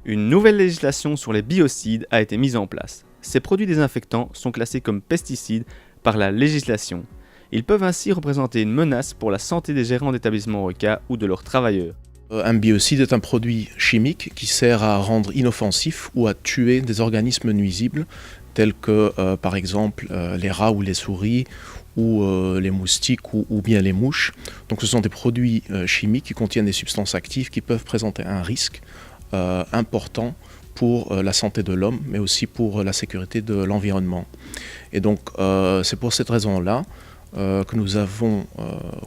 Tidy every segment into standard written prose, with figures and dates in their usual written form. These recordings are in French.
Une nouvelle législation sur les biocides a été mise en place. Ces produits désinfectants sont classés comme pesticides par la législation. Ils peuvent ainsi représenter une menace pour la santé des gérants d'établissements ORECA ou de leurs travailleurs. Un biocide est un produit chimique qui sert à rendre inoffensif ou à tuer des organismes nuisibles tels que par exemple les rats ou les souris ou les moustiques ou bien les mouches. Donc ce sont des produits chimiques qui contiennent des substances actives qui peuvent présenter un risque important pour la santé de l'homme mais aussi pour la sécurité de l'environnement. Et donc c'est pour cette raison-là que nous avons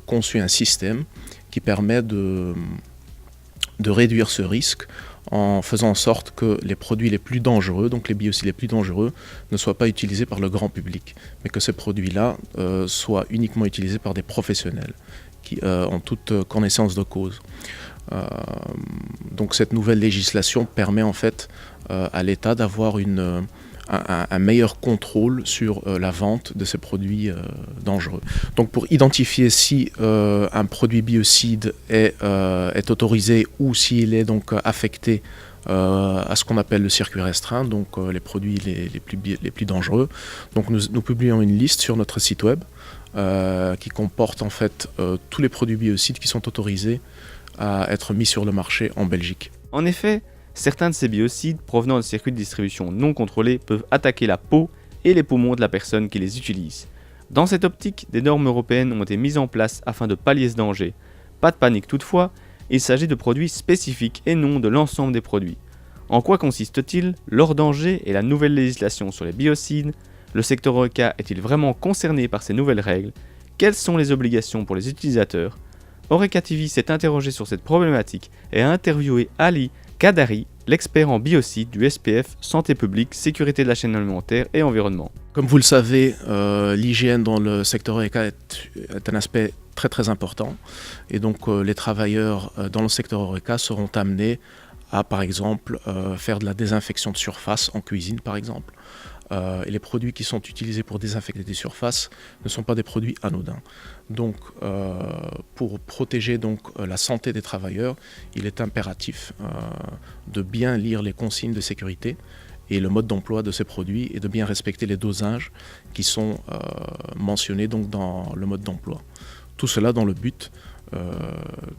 conçu un système qui permet de réduire ce risque en faisant en sorte que les produits les plus dangereux, donc les biocides les plus dangereux, ne soient pas utilisés par le grand public, mais que ces produits-là soient uniquement utilisés par des professionnels qui ont toute connaissance de cause. Donc cette nouvelle législation permet en fait à l'État d'avoir un meilleur contrôle sur la vente de ces produits dangereux. Donc pour identifier si un produit biocide est autorisé ou s'il est donc affecté à ce qu'on appelle le circuit restreint, donc les produits les plus dangereux. Donc nous publions une liste sur notre site web qui comporte en fait tous les produits biocides qui sont autorisés à être mis sur le marché en Belgique. En effet, certains de ces biocides provenant de circuits de distribution non contrôlés peuvent attaquer la peau et les poumons de la personne qui les utilise. Dans cette optique, des normes européennes ont été mises en place afin de pallier ce danger. Pas de panique toutefois, il s'agit de produits spécifiques et non de l'ensemble des produits. En quoi consiste-t-il, leur danger et la nouvelle législation sur les biocides? Le secteur ORECA est-il vraiment concerné par ces nouvelles règles? Quelles sont les obligations pour les utilisateurs? ORECA TV s'est interrogé sur cette problématique et a interviewé Ali Kadari, l'expert en biocides du SPF Santé publique, sécurité de la chaîne alimentaire et environnement. Comme vous le savez, l'hygiène dans le secteur ORECA est un aspect très très important et donc les travailleurs dans le secteur ORECA seront amenés à par exemple faire de la désinfection de surface en cuisine par exemple. Et les produits qui sont utilisés pour désinfecter des surfaces ne sont pas des produits anodins. Donc pour protéger donc, la santé des travailleurs, il est impératif de bien lire les consignes de sécurité et le mode d'emploi de ces produits et de bien respecter les dosages qui sont mentionnés donc, dans le mode d'emploi. Tout cela dans le but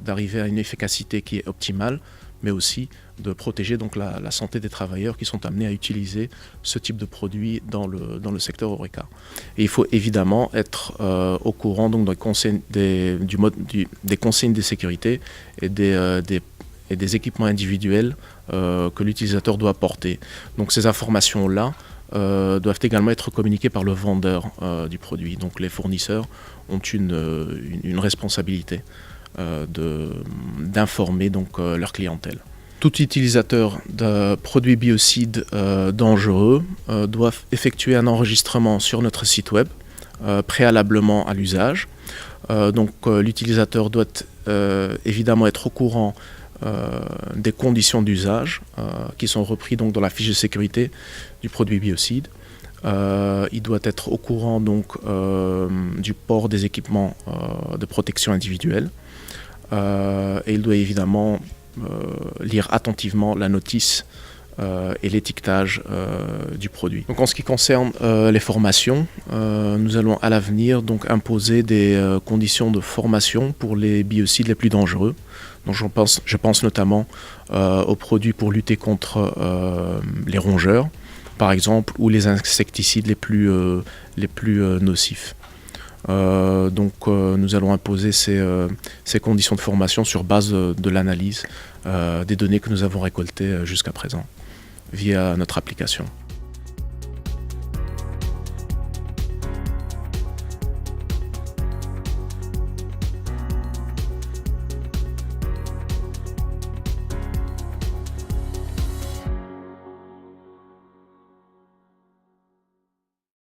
d'arriver à une efficacité qui est optimale, mais aussi de protéger donc la santé des travailleurs qui sont amenés à utiliser ce type de produit dans le secteur ORECA. Et il faut évidemment être au courant donc des consignes de sécurité et des équipements individuels que l'utilisateur doit porter. Donc ces informations-là doivent également être communiquées par le vendeur du produit. Donc les fournisseurs ont une responsabilité d'informer donc leur clientèle. Tout utilisateur de produits biocides dangereux doit effectuer un enregistrement sur notre site web préalablement à l'usage. Donc l'utilisateur doit évidemment être au courant des conditions d'usage qui sont reprises donc dans la fiche de sécurité du produit biocide. Il doit être au courant donc du port des équipements de protection individuelle. Et il doit évidemment lire attentivement la notice et l'étiquetage du produit. Donc en ce qui concerne les formations, nous allons à l'avenir donc imposer des conditions de formation pour les biocides les plus dangereux. Donc je pense notamment aux produits pour lutter contre les rongeurs, par exemple, ou les insecticides les plus nocifs. Donc nous allons imposer ces conditions de formation sur base de l'analyse des données que nous avons récoltées jusqu'à présent via notre application.